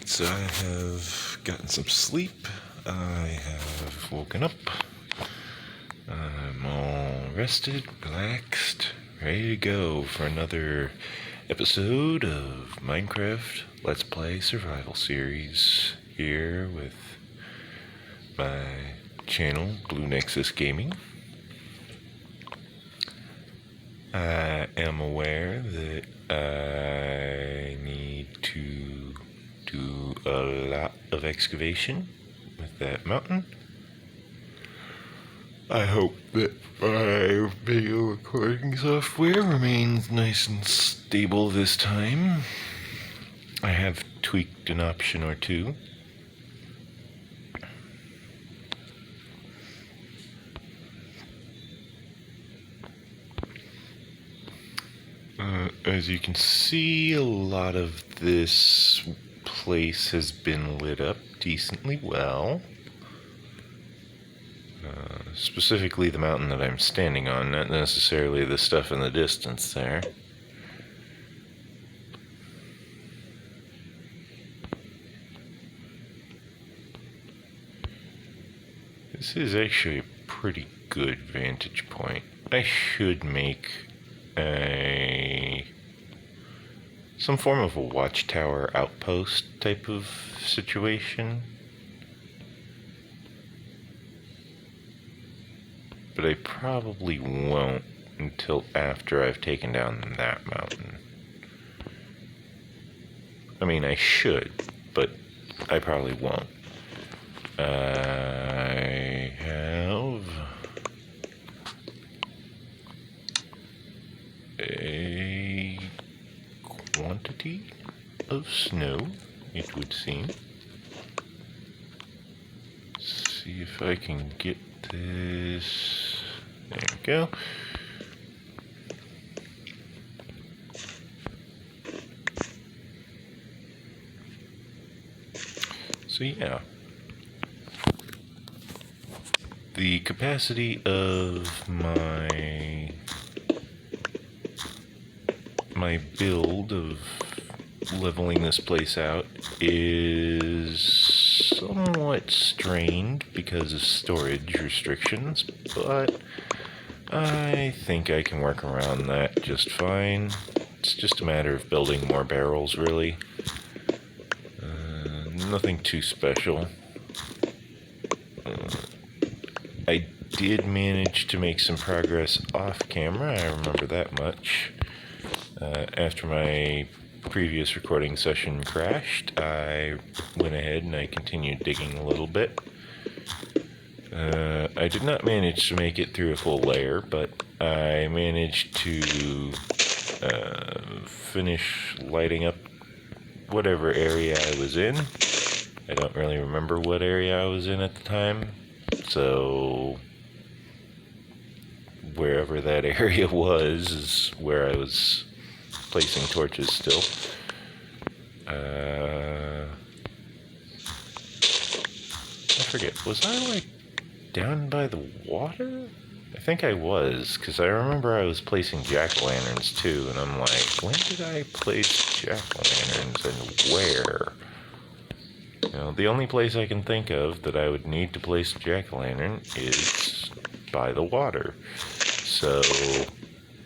Alright, I have gotten some sleep. I have woken up. I'm all rested, relaxed, ready to go for another episode of Minecraft Let's Play Survival Series here with my channel, Blue Nexus Gaming. I am aware that I need to do a lot of excavation with that mountain. I hope that my video recording software remains nice and stable this time. I have tweaked an option or two. As you can see, a lot of this place has been lit up decently well. Specifically the mountain that I'm standing on, not necessarily the stuff in the distance there. This is actually a pretty good vantage point. I should make some form of a watchtower outpost type of situation. But I probably won't until after I've taken down that mountain. I mean, I should, but I probably won't. I have a quantity of snow, it would seem. See if I can get this. There we go. So yeah, the capacity of my build of leveling this place out is somewhat strained because of storage restrictions, but I think I can work around that just fine. It's just a matter of building more barrels, really. Nothing too special. I did manage to make some progress off camera, I remember that much. After my previous recording session crashed, I went ahead and I continued digging a little bit. I did not manage to make it through a full layer, but I managed to finish lighting up whatever area I was in. I don't really remember what area I was in at the time, so wherever that area was is where I was placing torches still. I forget, was I like down by the water? I think I was, because I remember I was placing jack-o'-lanterns too, and I'm like, when did I place jack-o'-lanterns and where? You know, the only place I can think of that I would need to place a jack-o'-lantern is by the water. So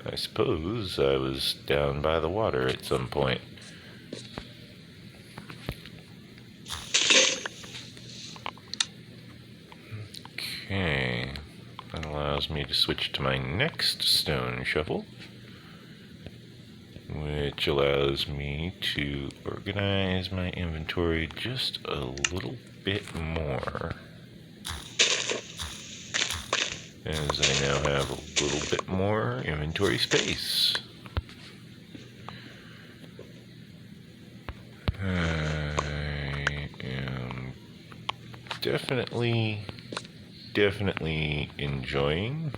I suppose I was down by the water at some point. Okay, that allows me to switch to my next stone shovel, which allows me to organize my inventory just a little bit more, as I now have a little bit more inventory space. I am definitely enjoying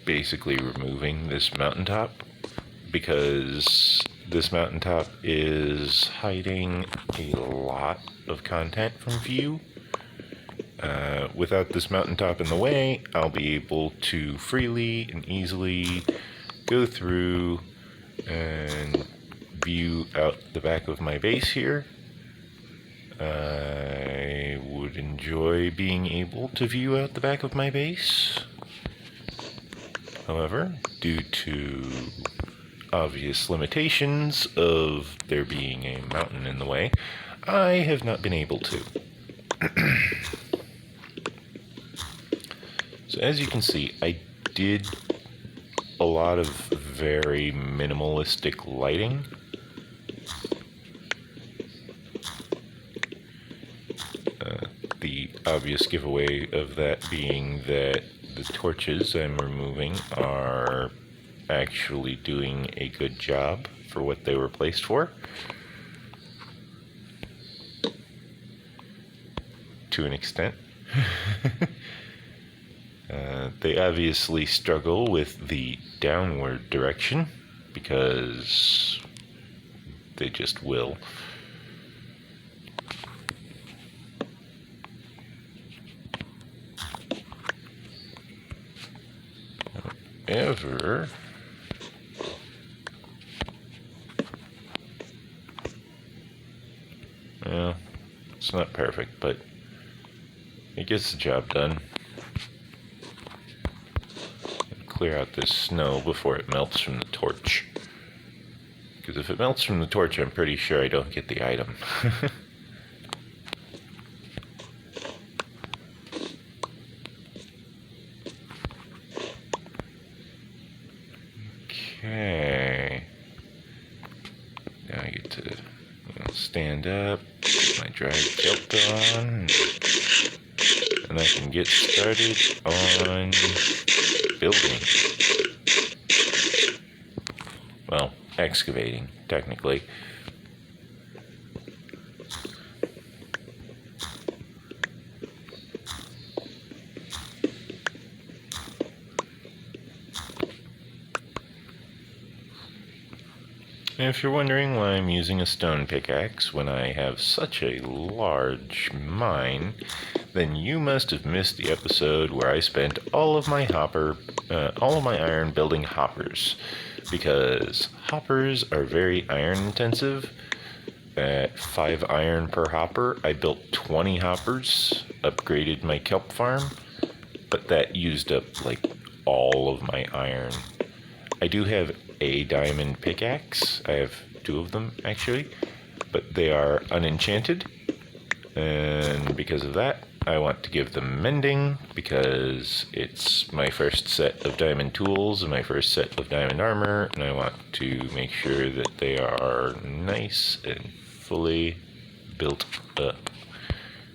basically removing this mountaintop, because this mountaintop is hiding a lot of content from view. Without this mountaintop in the way, I'll be able to freely and easily go through and view out the back of my base here. I would enjoy being able to view out the back of my base. However, due to obvious limitations of there being a mountain in the way, I have not been able to. So as you can see, I did a lot of very minimalistic lighting. The obvious giveaway of that being that the torches I'm removing are actually doing a good job for what they were placed for. To an extent. They obviously struggle with the downward direction because they just will. However, well, it's not perfect, but it gets the job done. Clear out this snow before it melts from the torch. Because if it melts from the torch, I'm pretty sure I don't get the item. Okay. Now I get to stand up, put my dry kilt on, and I can get started on building. Well, excavating, technically. And if you're wondering why I'm using a stone pickaxe when I have such a large mine, then you must have missed the episode where I spent all of my iron building hoppers, because hoppers are very iron intensive. At 5 iron per hopper, I built 20 hoppers, upgraded my kelp farm, but that used up like all of my iron. I do have a diamond pickaxe. I have 2 of them actually, but they are unenchanted, and because of that I want to give them mending, because it's my first set of diamond tools and my first set of diamond armor, and I want to make sure that they are nice and fully built up.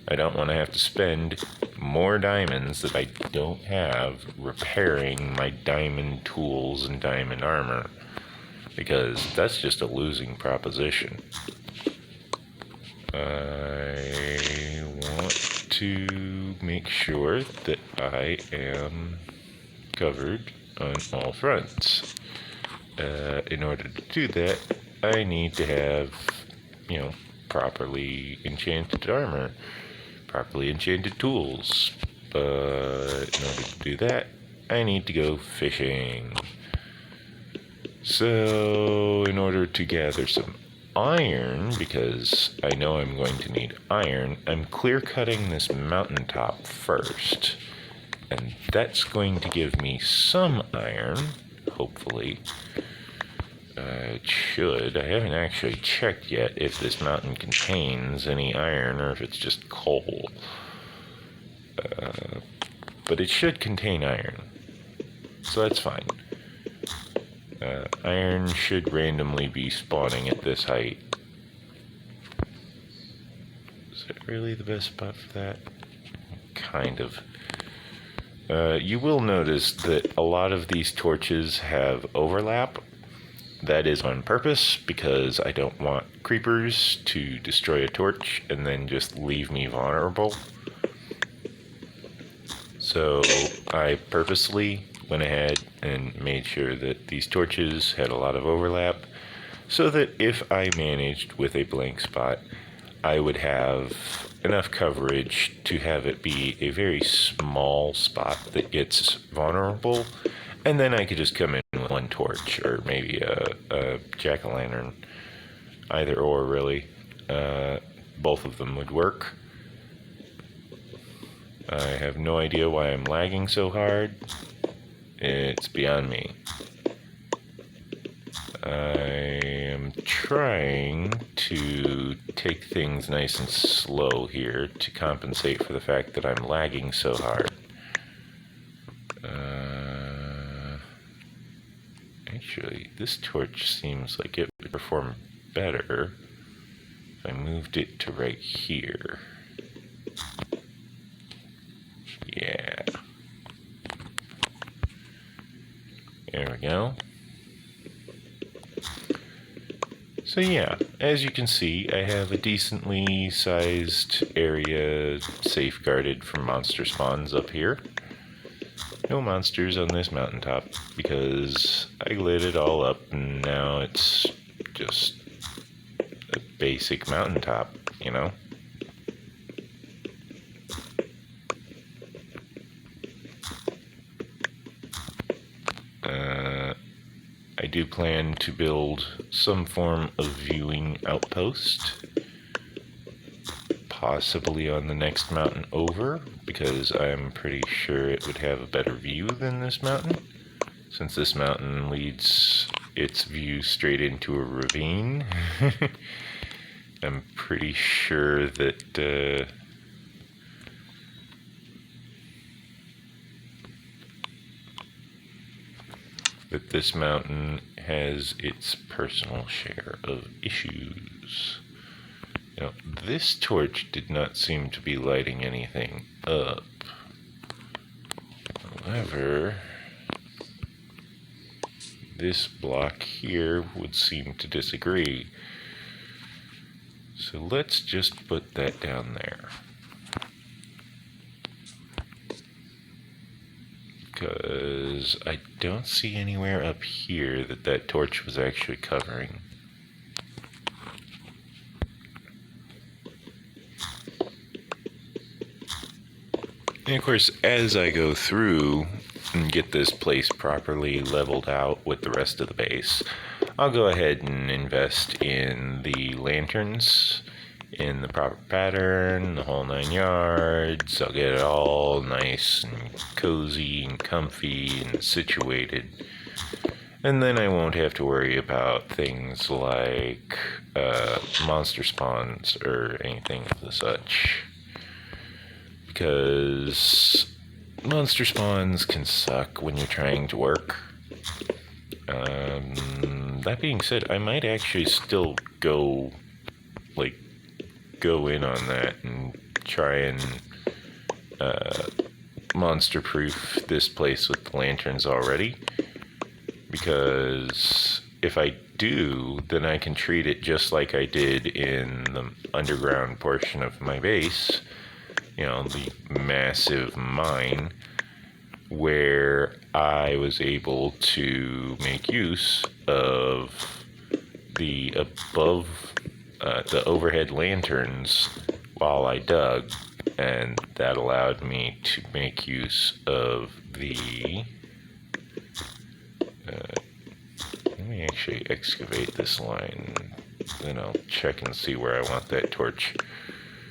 I don't want to have to spend more diamonds that I don't have repairing my diamond tools and diamond armor, because that's just a losing proposition. I want to make sure that I am covered on all fronts. In order to do that, I need to have, properly enchanted armor, properly enchanted tools. But in order to do that, I need to go fishing. So, in order to gather some iron, because I know I'm going to need iron, I'm clear cutting this mountaintop first. And that's going to give me some iron, hopefully. It should. I haven't actually checked yet if this mountain contains any iron or if it's just coal. But it should contain iron, so that's fine. Iron should randomly be spawning at this height. Is it really the best spot for that? Kind of. You will notice that a lot of these torches have overlap. That is on purpose, because I don't want creepers to destroy a torch and then just leave me vulnerable. So I purposely went ahead and made sure that these torches had a lot of overlap, so that if I managed with a blank spot, I would have enough coverage to have it be a very small spot that gets vulnerable, and then I could just come in with one torch, or maybe a jack-o'-lantern, Either or, really. Both of them would work. I have no idea why I'm lagging so hard. It's beyond me. I am trying to take things nice and slow here to compensate for the fact that I'm lagging so hard. Actually, this torch seems like it would perform better if I moved it to right here. Yeah. There we go. So yeah, as you can see, I have a decently sized area safeguarded from monster spawns up here. No monsters on this mountaintop because I lit it all up and now it's just a basic mountaintop, you know? I do plan to build some form of viewing outpost, possibly on the next mountain over, because I'm pretty sure it would have a better view than this mountain, since this mountain leads its view straight into a ravine. I'm pretty sure that that this mountain has its personal share of issues. Now, this torch did not seem to be lighting anything up. However, this block here would seem to disagree. So let's just put that down there. Because I don't see anywhere up here that that torch was actually covering. And of course, as I go through and get this place properly leveled out with the rest of the base, I'll go ahead and invest in the lanterns in the proper pattern, the whole 9 yards. I'll get it all nice and cozy and comfy and situated. And then I won't have to worry about things like monster spawns or anything of the such. Because monster spawns can suck when you're trying to work. That being said, I might actually still go in on that and try and monster-proof this place with the lanterns already. Because if I do, then I can treat it just like I did in the underground portion of my base. You know, the massive mine, where I was able to make use of the overhead lanterns while I dug, and that allowed me to make use of the let me actually excavate this line, then I'll check and see where I want that torch,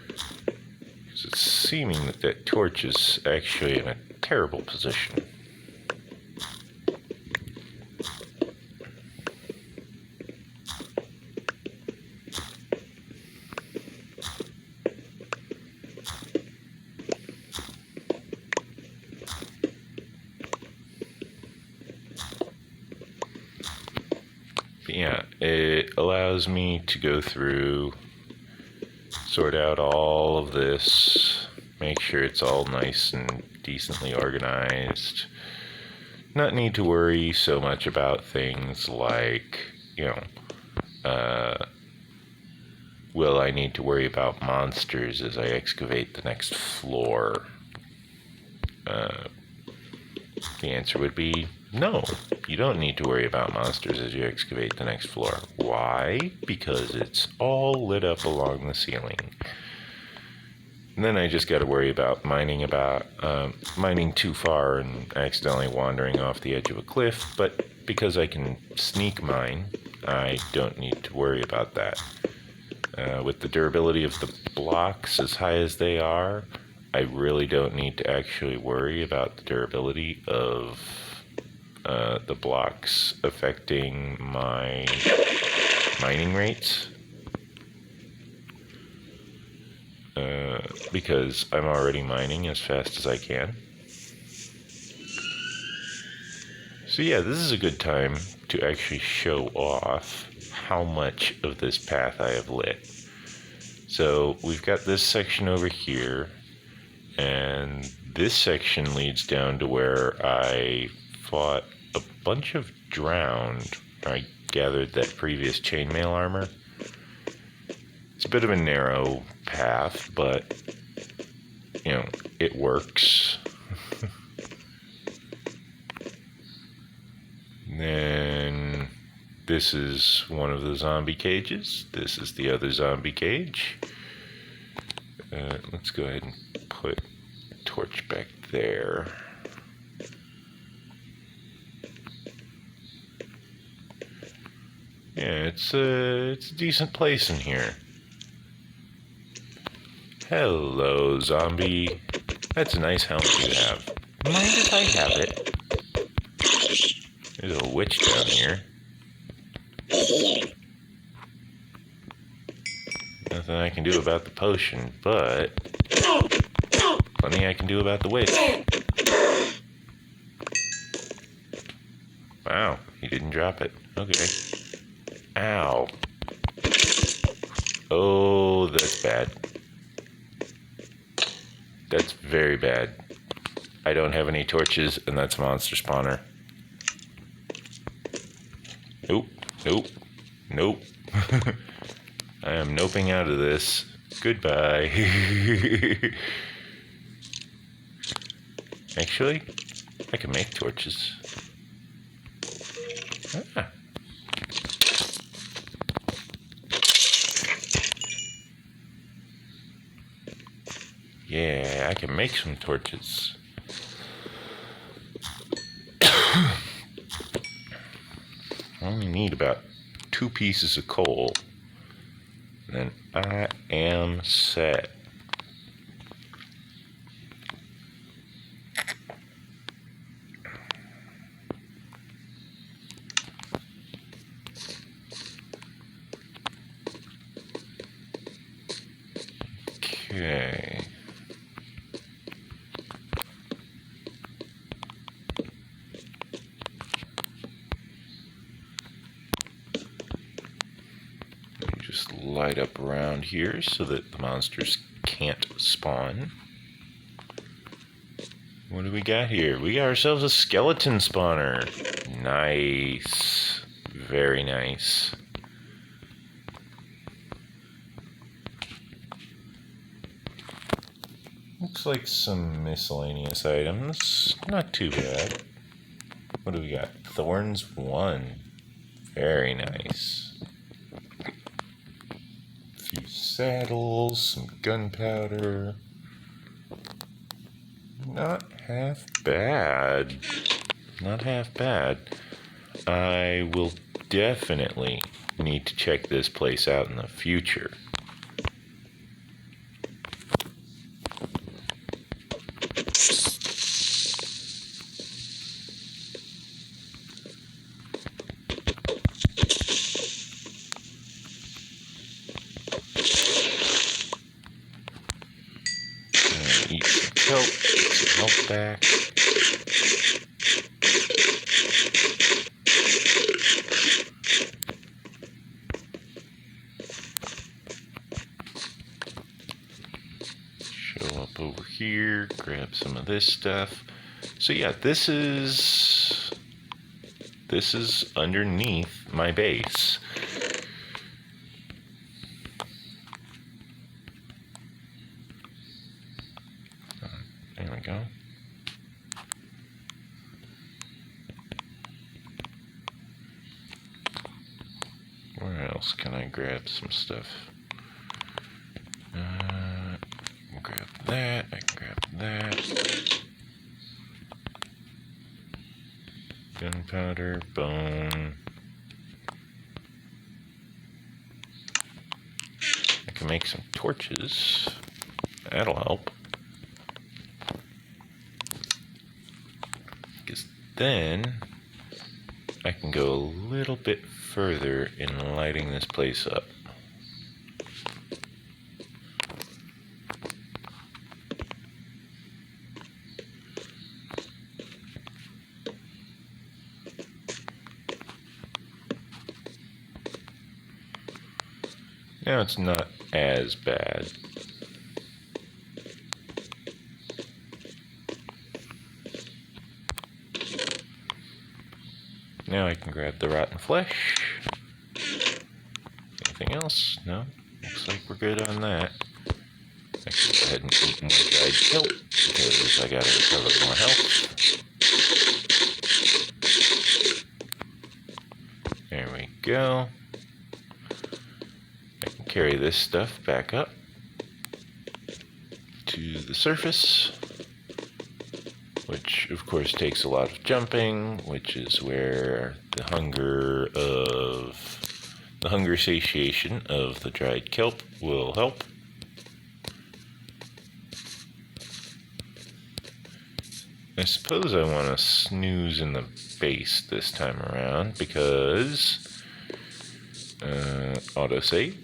because it's seeming that that torch is actually in a terrible position. Yeah, it allows me to go through, sort out all of this, make sure it's all nice and decently organized. Not need to worry so much about things like, you know, will I need to worry about monsters as I excavate the next floor? The answer would be no. You don't need to worry about monsters as you excavate the next floor. Why? Because it's all lit up along the ceiling. And then I just got to worry about mining too far and accidentally wandering off the edge of a cliff. But because I can sneak mine, I don't need to worry about that. With the durability of the blocks as high as they are, I really don't need to actually worry about the durability of the blocks affecting my mining rates. Because I'm already mining as fast as I can. So yeah, this is a good time to actually show off how much of this path I have lit. So we've got this section over here, and this section leads down to where I fought a bunch of drowned. I gathered that previous chainmail armor. It's a bit of a narrow path, but, you know, it works. Then this is one of the zombie cages. This is the other zombie cage. Let's go ahead and put a torch back there. Yeah, it's a decent place in here. Hello, zombie. That's a nice helmet you have. Mind if I have it? There's a witch down here. Nothing I can do about the potion, but plenty I can do about the witch. Wow, he didn't drop it. Okay. Ow. Oh, that's bad. That's very bad. I don't have any torches, and that's a monster spawner. Nope, nope, nope. I am noping out of this. Goodbye. Actually, I can make torches. Ah. Yeah, I can make some torches. I only need about 2 pieces of coal. And then I am set. Okay. Just light up around here so that the monsters can't spawn. What do we got here? We got ourselves a skeleton spawner. Nice. Very nice. Looks like some miscellaneous items. Not too bad. What do we got? Thorns 1. Very nice. A few saddles, some gunpowder. Not half bad. Not half bad. I will definitely need to check this place out in the future. Eat some kelp, get some health back. Show up over here, grab some of this stuff. So yeah, this is underneath my base. There we go. Where else can I grab some stuff? Grab that. I can grab that. Gunpowder, bone. can make some torches. That'll help. Because then I can go a little bit further in lighting this place up. Now it's not as bad. Now I can grab the rotten flesh. Anything else? No? Looks like we're good on that. I can go ahead and eat more dried kelp because I gotta recover more health. There we go. I can carry this stuff back up to the surface, which of course takes a lot of jumping, which is where the hunger satiation of the dried kelp will help. I suppose I want to snooze in the base this time around because autosave.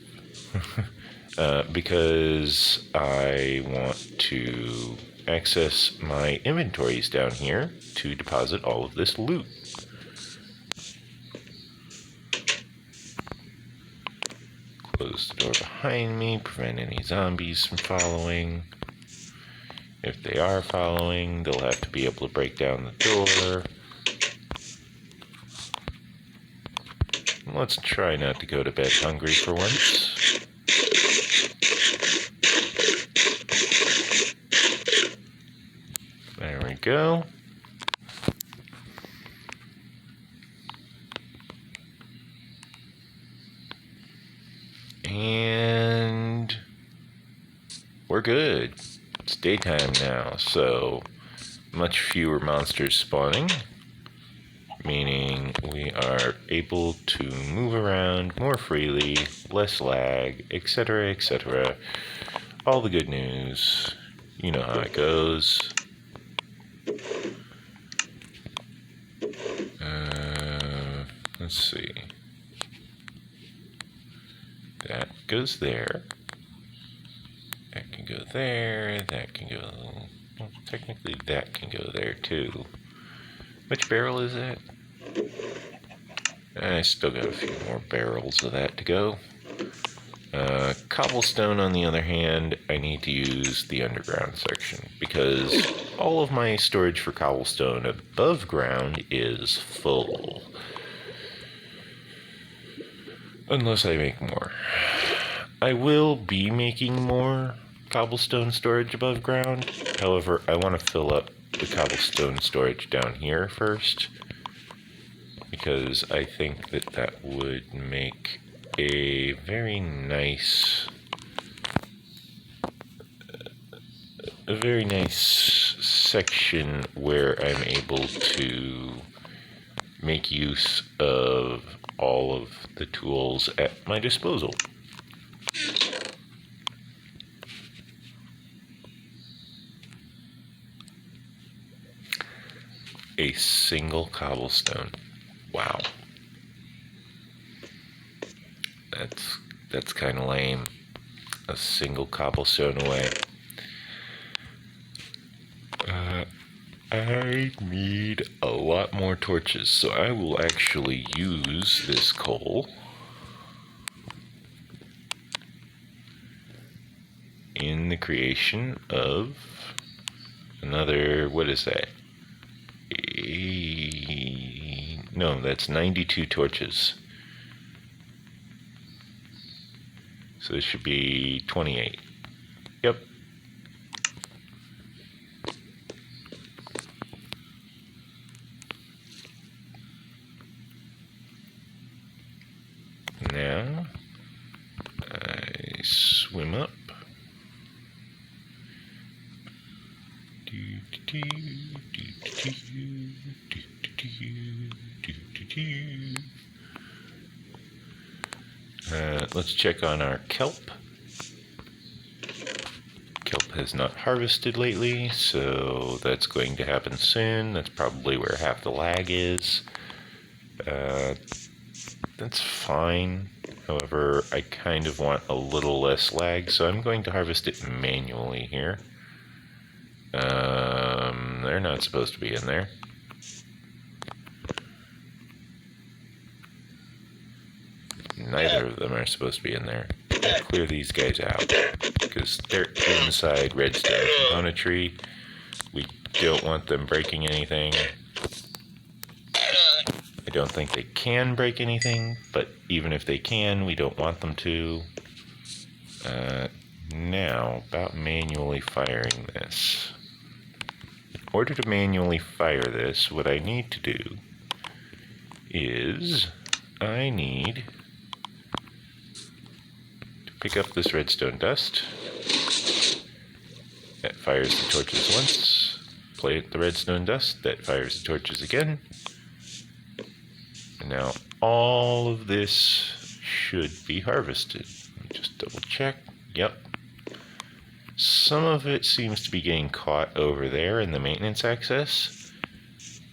Because I want to access my inventories down here to deposit all of this loot. Close the door behind me, prevent any zombies from following. If they are following, they'll have to be able to break down the door. Let's try not to go to bed hungry for once. There we go. And we're good. It's daytime now, so much fewer monsters spawning, meaning we are able to move around more freely, less lag, etc., etc. All the good news. You know how it goes. Let's see. That goes there. That can go there. That can go... Well, technically that can go there too. Which barrel is that? I still got a few more barrels of that to go. Cobblestone, on the other hand, I need to use the underground section because all of my storage for cobblestone above ground is full. Unless I make more. I will be making more cobblestone storage above ground. However, I want to fill up the cobblestone storage down here first, because I think that that would make a very nice section where I'm able to make use of all of the tools at my disposal. A single cobblestone. Wow. That's kind of lame. A single cobblestone away. I need a lot more torches, so I will actually use this coal in the creation of another, what is that? No, that's 92 torches. So this should be 28. Yep. Now, I swim up. Let's check on our kelp. has not harvested lately, so that's going to happen soon. That's probably where half the lag is. That's fine. However, I kind of want a little less lag, so I'm going to harvest it manually here. They're not supposed to be in there. Neither of them are supposed to be in there. Clear these guys out, because they're inside redstone componentry. We don't want them breaking anything. I don't think they can break anything, but even if they can, we don't want them to. Now, about manually firing this. In order to manually fire this, what I need to do is I need to pick up this redstone dust. That fires the torches once. Play the redstone dust. That fires the torches again. And now all of this should be harvested. Let me just double check. Yep. Some of it seems to be getting caught over there in the maintenance access.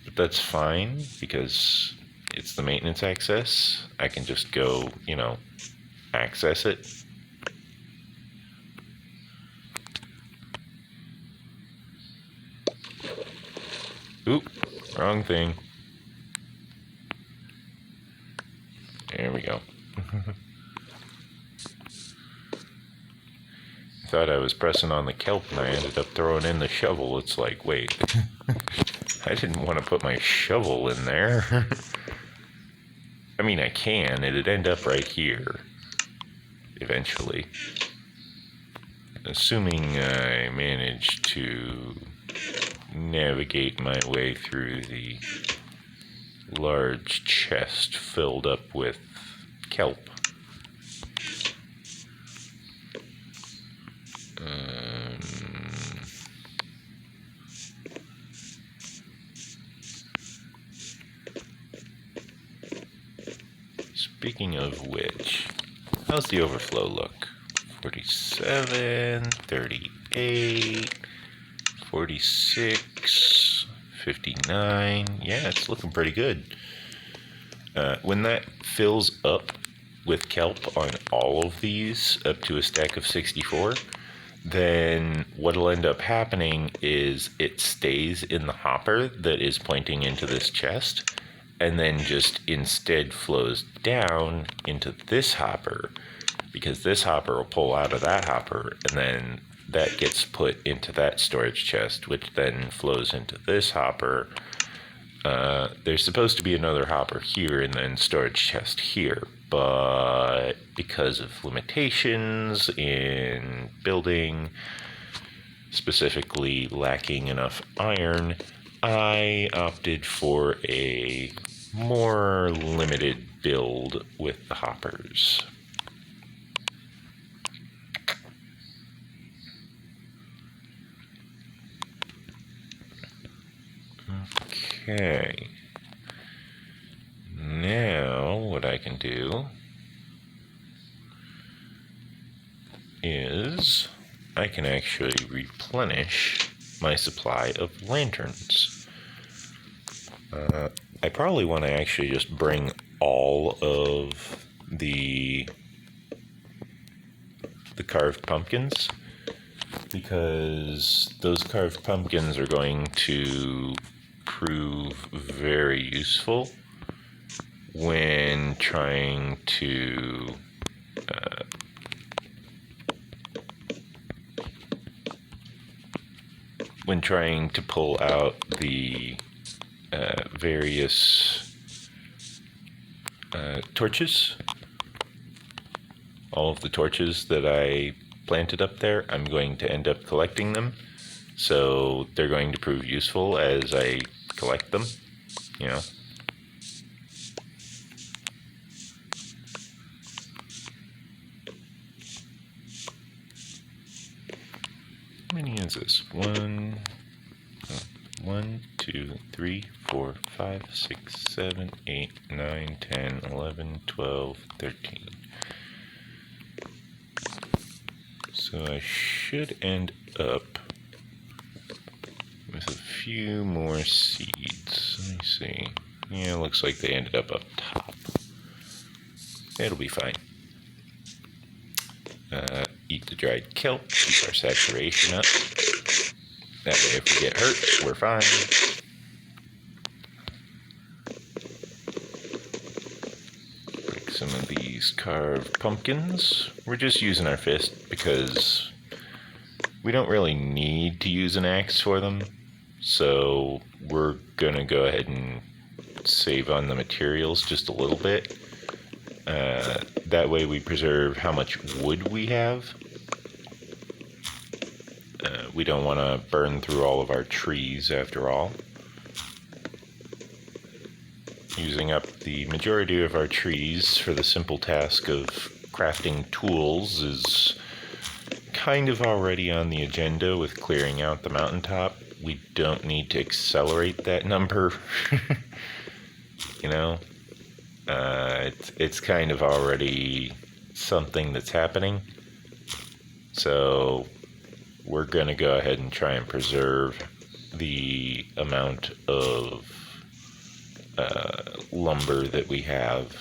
But that's fine because it's the maintenance access. I can just go, access it. Oop, wrong thing. There we go. I thought I was pressing on the kelp and I ended up throwing in the shovel. It's like, wait, I didn't want to put my shovel in there. I mean, I can. It'd end up right here eventually. Assuming I manage to navigate my way through the large chest filled up with kelp. Speaking of which, how's the overflow look? 47, 38, 46, 59. Yeah, it's looking pretty good. When that fills up with kelp on all of these up to a stack of 64, then what'll end up happening is it stays in the hopper that is pointing into this chest, and then just instead flows down into this hopper, because this hopper will pull out of that hopper, and then that gets put into that storage chest, which then flows into this hopper. There's supposed to be another hopper here and then storage chest here, but because of limitations in building, specifically lacking enough iron, I opted for a more limited build with the hoppers. Okay. Now what I can do is I can actually replenish my supply of lanterns. I probably want to actually just bring all of the carved pumpkins, because those carved pumpkins are going to prove very useful when trying to pull out the various torches. All of the torches that I planted up there, I'm going to end up collecting them, so they're going to prove useful as I collect them, How many is this? 1, 2, 3, 4, 5, 6, 7, 8, 9, 10, 11, 12, 13. So I should end up with a few more seeds. Let me see. Yeah, looks like they ended up top. It'll be fine. Eat the dried kelp, keep our saturation up. That way if we get hurt, we're fine. Break some of these carved pumpkins. We're just using our fist because we don't really need to use an axe for them. So we're gonna go ahead and save on the materials just a little bit. That way we preserve how much wood we have. We don't want to burn through all of our trees after all. Using up the majority of our trees for the simple task of crafting tools is kind of already on the agenda with clearing out the mountaintop. We don't need to accelerate that number. You know, it's kind of already something that's happening. So we're going to go ahead and try and preserve the amount of lumber that we have.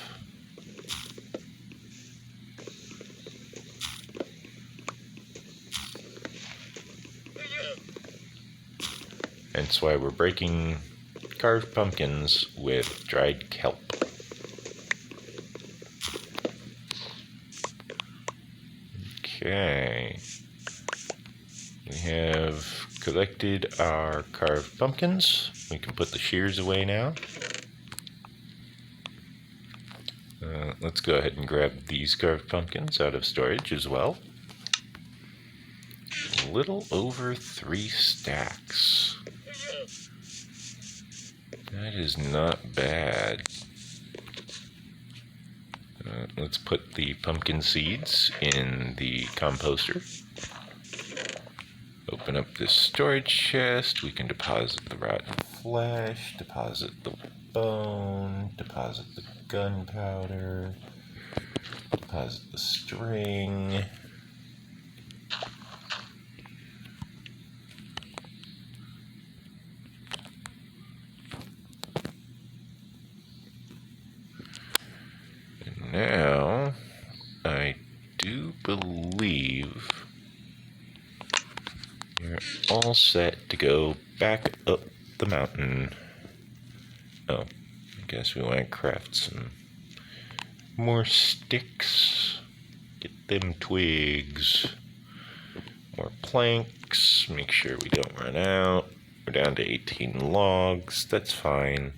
That's why we're breaking carved pumpkins with dried kelp. Okay. We have collected our carved pumpkins. We can put the shears away now. Let's go ahead and grab these carved pumpkins out of storage as well. A little over 3 stacks. That is not bad. Let's put the pumpkin seeds in the composter. Open up this storage chest. We can deposit the rotten flesh, deposit the bone, deposit the gunpowder, deposit the string. And now, I do believe you're all set to go back up the mountain. Oh, I guess we want to craft some more sticks. Get them twigs. More planks. Make sure we don't run out. We're down to 18 logs. That's fine.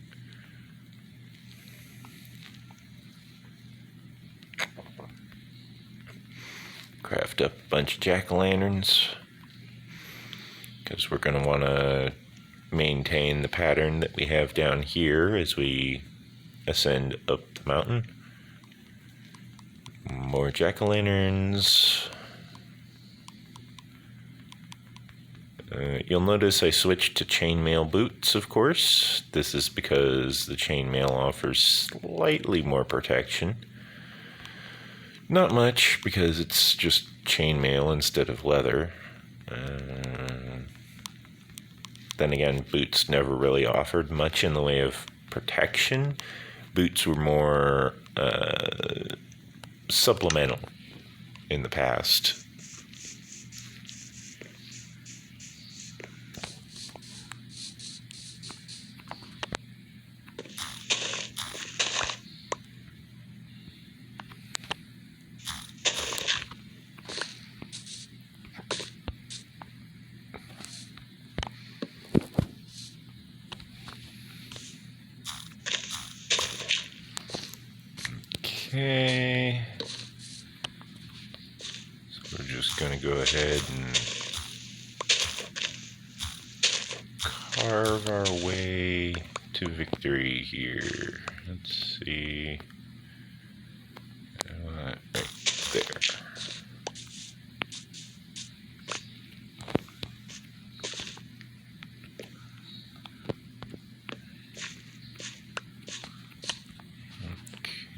Craft up a bunch of jack-o'-lanterns, because we're going to want to maintain the pattern that we have down here as we ascend up the mountain. More jack-o'-lanterns. You'll notice I switched to chainmail boots, of course. This is because the chainmail offers slightly more protection. Not much, because it's just chainmail instead of leather. Then again, boots never really offered much in the way of protection. Boots were more supplemental in the past. Okay, so we're just going to go ahead and carve our way to victory here. Let's see, right there. Okay.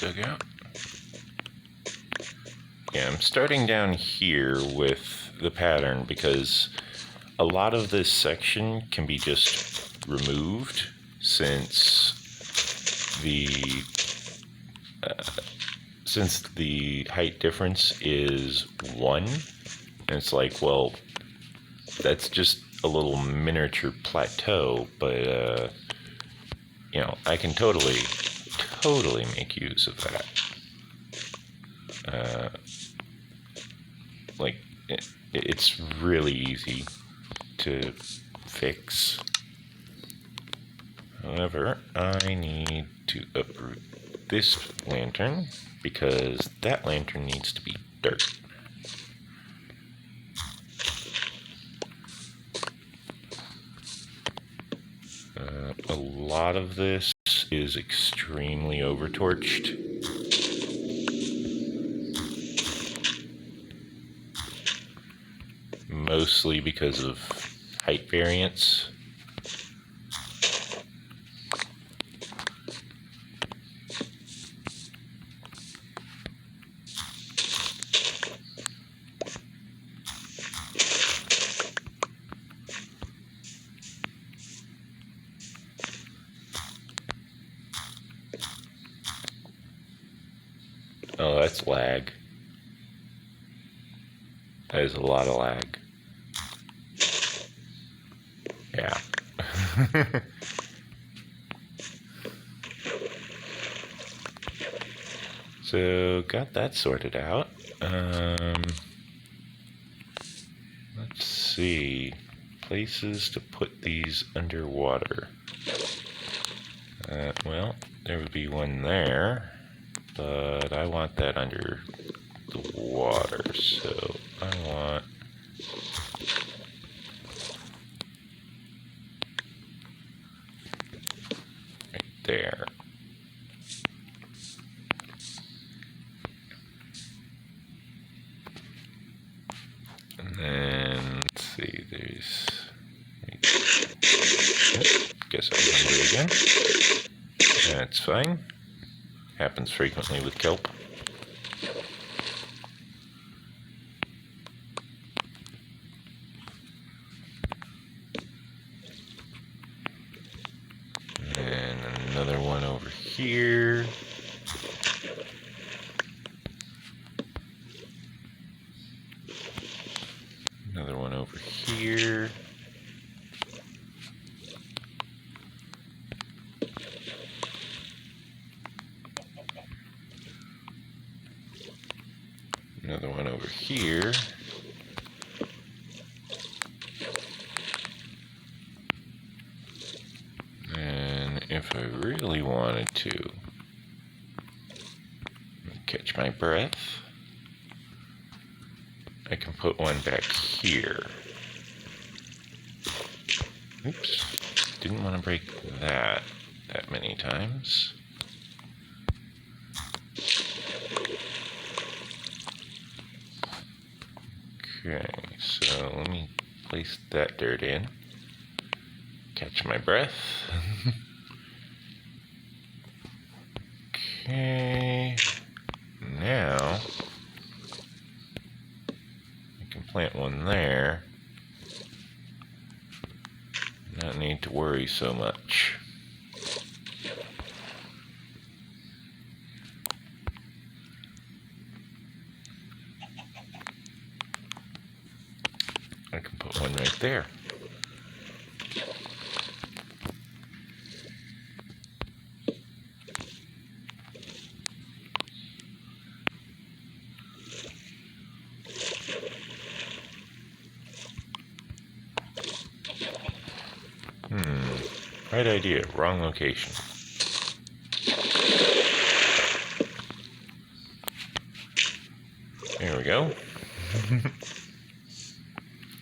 dugout. Yeah, I'm starting down here with the pattern because a lot of this section can be just removed since the height difference is 1. And it's like, well, that's just a little miniature plateau, but you know, I can totally make use of that. Like, it's really easy to fix. However, I need to uproot this lantern because that lantern needs to be dirt. A lot of this is extremely overtorched. Mostly because of height variance. Oh, that's lag. That is a lot of lag. Yeah. So, got that sorted out. Let's see. Places to put these underwater. Well, there would be one there, but I want that under the water, so I want right there. And then, let's see, there's... Guess I'll undo it again. That's fine. Happens frequently with kelp. And another one over here. Another one over here. Another one over here. And if I really wanted to catch my breath, I can put one back here. Oops, didn't want to break that many times. Okay, so let me place that dirt in. Catch my breath. Okay, now I can plant one there. Not need to worry so much. I can put one right there. Right idea, wrong location. There we go.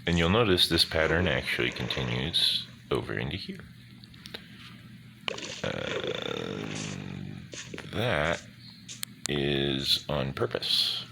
And you'll notice this pattern actually continues over into here. That is on purpose.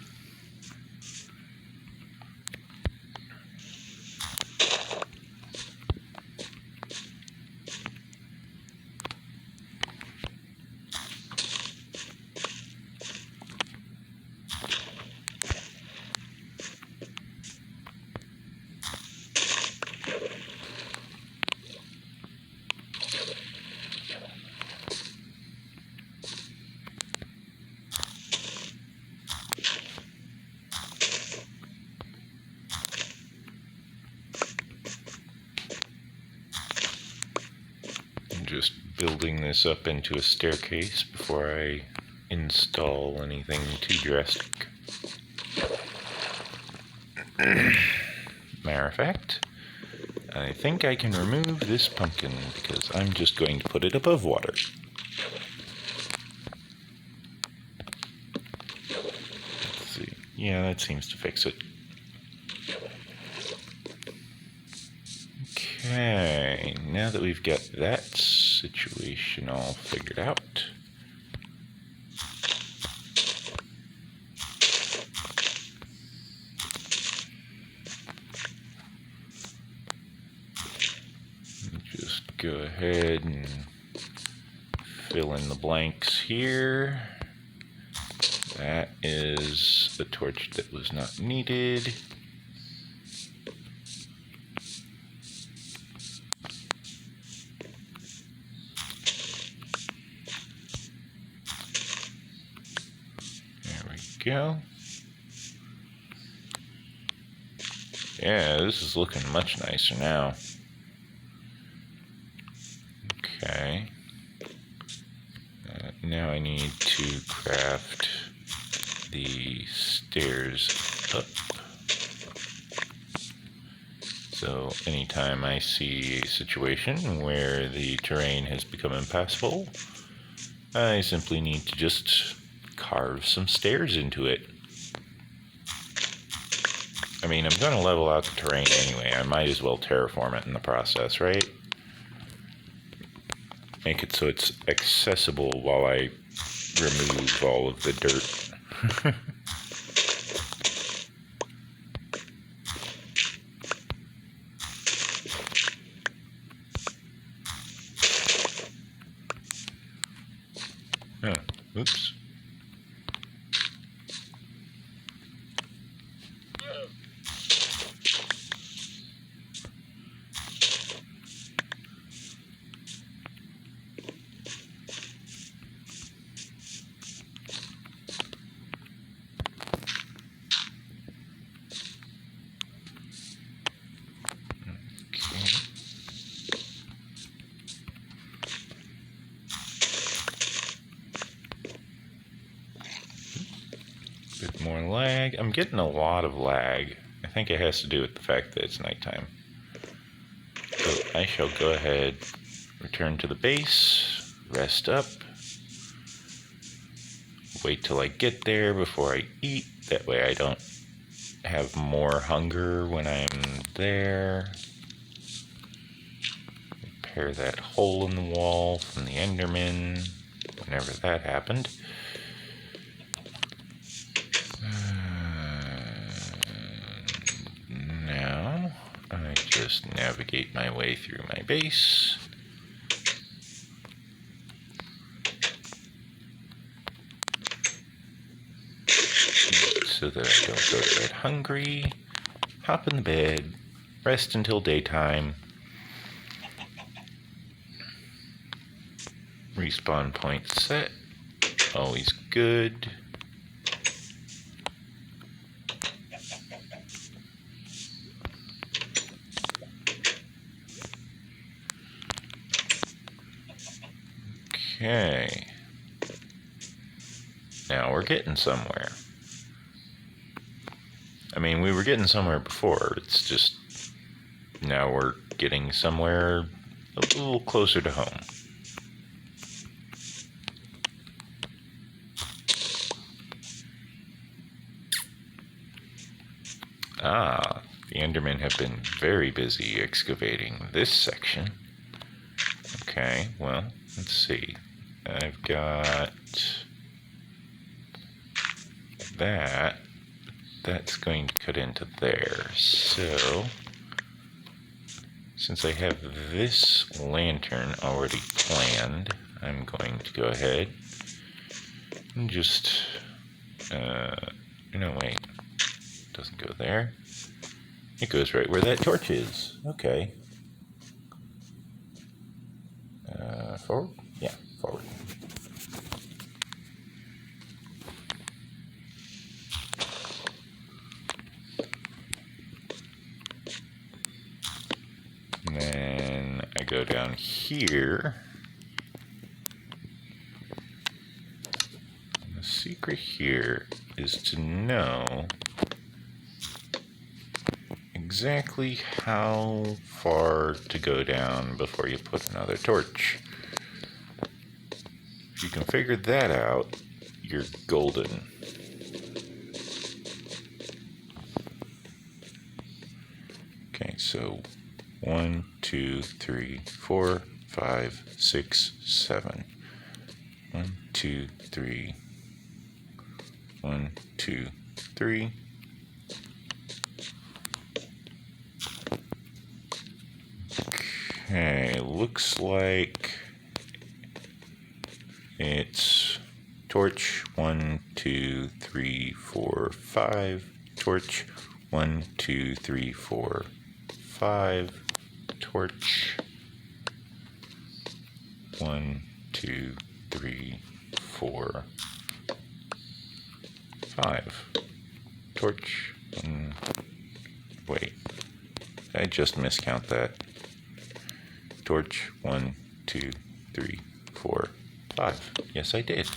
just building this up into a staircase before I install anything too drastic. Matter of fact, I think I can remove this pumpkin because I'm just going to put it above water. Let's see. Yeah, that seems to fix it. Okay, now that we've got that situation all figured out, just go ahead and fill in the blanks here. That is the torch that was not needed. There we go. Yeah, this is looking much nicer now. Okay. Now I need to craft the stairs up. So anytime I see a situation where the terrain has become impassable, I simply need to just carve some stairs into it. I mean, I'm going to level out the terrain anyway. I might as well terraform it in the process, right? Make it so it's accessible while I remove all of the dirt. Oh, oops. Bit more lag. I'm getting a lot of lag. I think it has to do with the fact that it's nighttime. So I shall go ahead, return to the base, rest up, wait till I get there before I eat. That way I don't have more hunger when I'm there. Repair that hole in the wall from the Enderman, whenever that happened. Now I just navigate my way through my base. So that I don't go to bed hungry. Hop in the bed, rest until daytime. Respawn point set. Always good. Okay. Now we're getting somewhere. I mean, we were getting somewhere before. It's just now we're getting somewhere a little closer to home. Ah, the Endermen have been very busy excavating this section. Okay, well, let's see. I've got that. That's going to cut into there. So, since I have this lantern already planned, I'm going to go ahead and just, no, wait. Doesn't go there. It goes right where that torch is. Okay. Forward? Yeah, forward. And then I go down here secret here is to know exactly how far to go down before you put another torch. If you can figure that out, you're golden. Okay, so 1, 2, 3, 4, 5, 6, 7. 1, 2, 3. 1, 2, 3. Okay, looks like it's torch 1, 2, 3, 4, 5. Torch 1, 2, 3, 4, 5. Torch 1, 2, 3, 4, 5. Torch. Wait, I just miscount that. Torch 1, 2, 3, 4, 5. Yes, I did.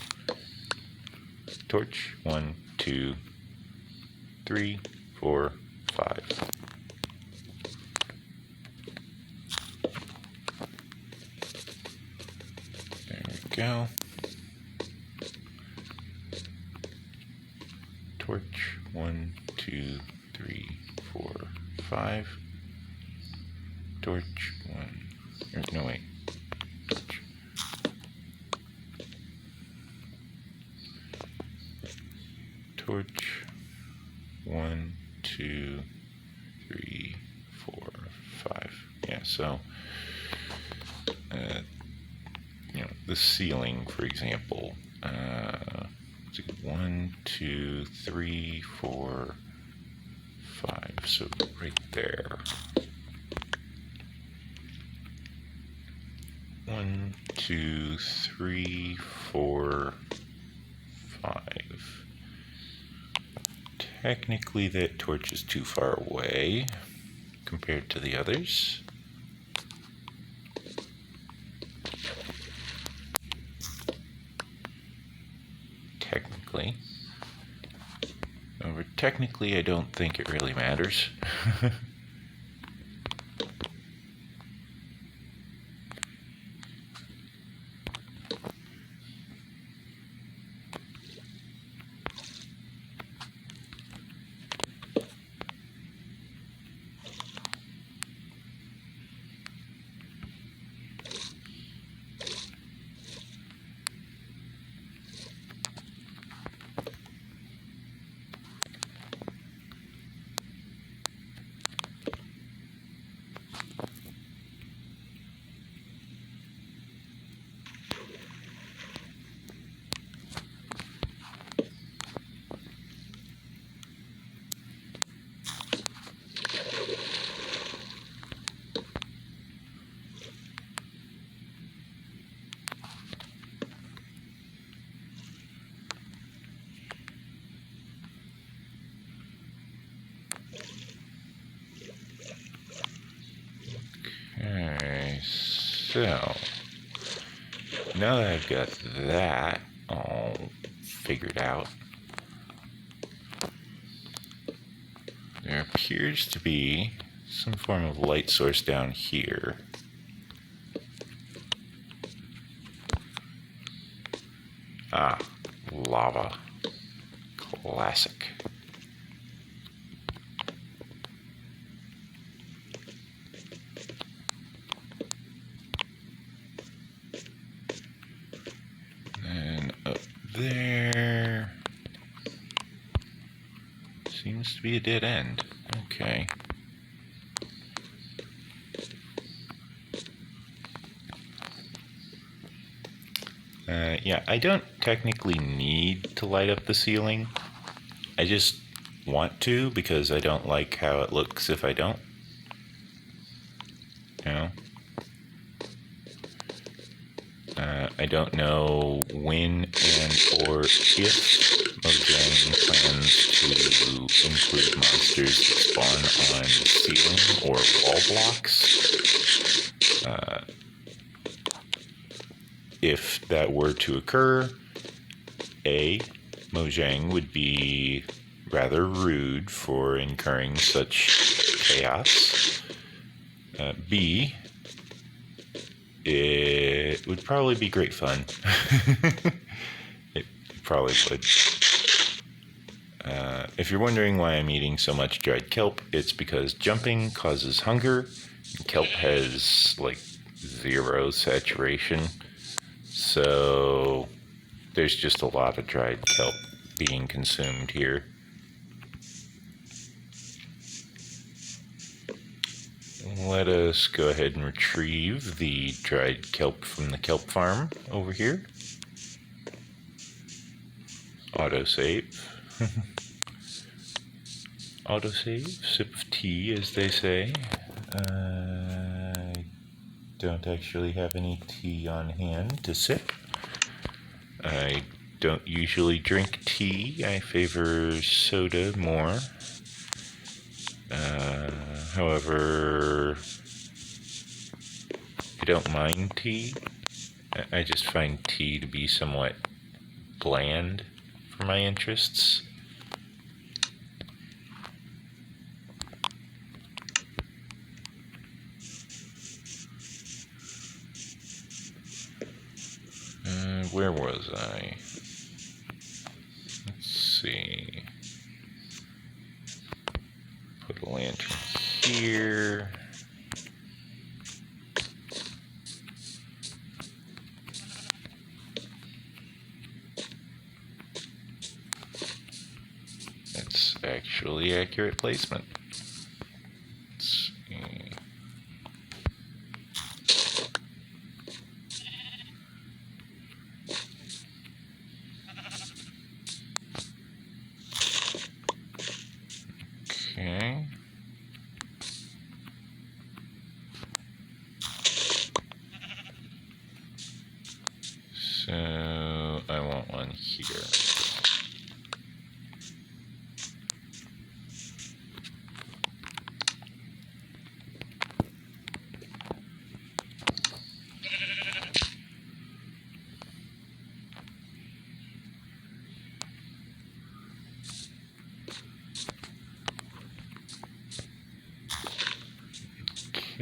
Torch 1, 2, 3, 4, 5. There we go. Torch 1, 2, 3, 4, 5. Torch 1. No, wait. Torch. Torch 1, 2, 3, 4, 5. Yeah, so the ceiling, for example. 1, 2, 3, 4, 5. So right there. 1, 2, 3, 4, 5. Technically, that torch is too far away compared to the others. Technically. However, technically, I don't think it really matters. Okay, so now that I've got that all figured out, there appears to be some form of light source down here. Ah, lava. Classic. And up there seems to be a dead end. Okay. Yeah, I don't technically need to light up the ceiling. I just want to because I don't like how it looks if I don't. You know? I don't know when and or if Mojang plans to include monsters that spawn on ceiling or wall blocks. If that were to occur, A, Mojang would be rather rude for incurring such chaos. B, it would probably be great fun. It probably would. If you're wondering why I'm eating so much dried kelp, it's because jumping causes hunger. Kelp has like 0 saturation, so there's just a lot of dried kelp being consumed here. Let us go ahead and retrieve the dried kelp from the kelp farm over here. Autosave. Autosave, sip of tea, as they say. I don't actually have any tea on hand to sip. I don't usually drink tea. I favor soda more. However, I don't mind tea. I just find tea to be somewhat bland for my interests. Where was I? Let's see. Put a lantern here. That's actually accurate placement. Let's see. Okay. So I want one here.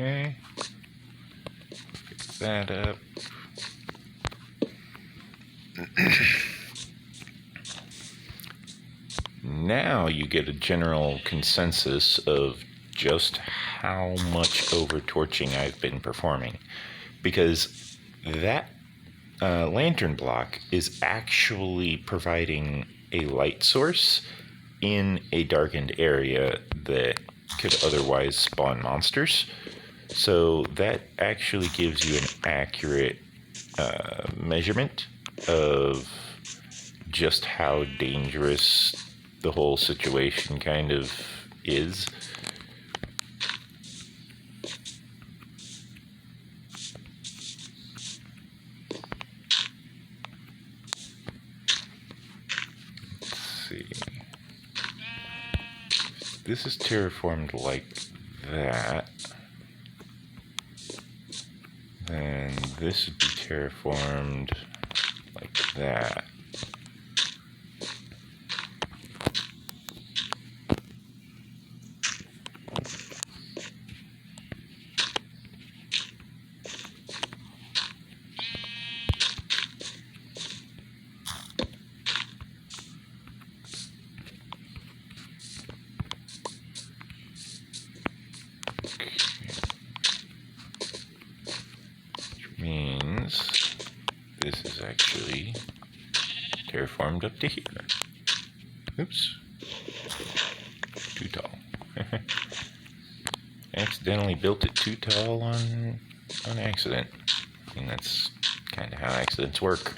Okay, pick that up. Now you get a general consensus of just how much over-torching I've been performing, because that lantern block is actually providing a light source in a darkened area that could otherwise spawn monsters. So that actually gives you an accurate measurement of just how dangerous the whole situation kind of is. Let's see. This is terraformed like that. And this would be terraformed like that. Means this is actually terraformed up to here. Oops. Too tall. Accidentally built it too tall on accident. And that's kind of how accidents work.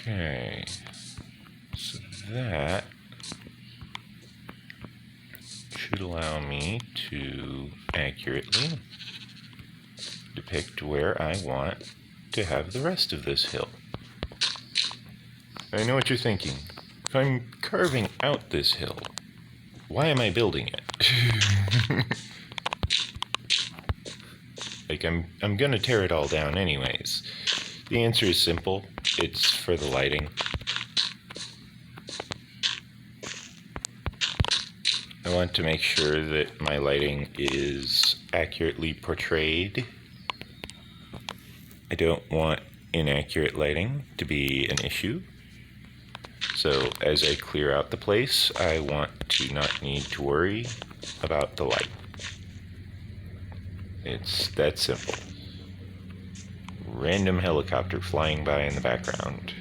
Okay. That should allow me to accurately depict where I want to have the rest of this hill. I know what you're thinking. If I'm carving out this hill, why am I building it? Like, I'm gonna tear it all down anyways. The answer is simple. It's for the lighting. I want to make sure that my lighting is accurately portrayed. I don't want inaccurate lighting to be an issue. So as I clear out the place, I want to not need to worry about the light. It's that simple. Random helicopter flying by in the background.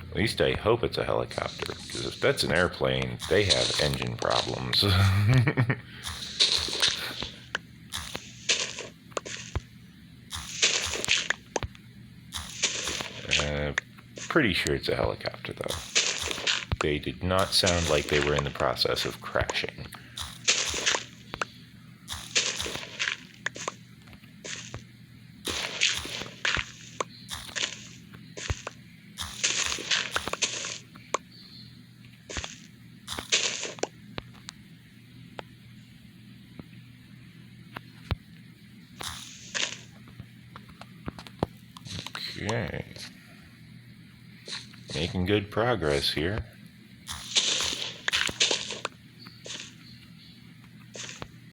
At least I hope it's a helicopter, because if that's an airplane, they have engine problems. Pretty sure it's a helicopter, though. They did not sound like they were in the process of crashing. Okay. Making good progress here.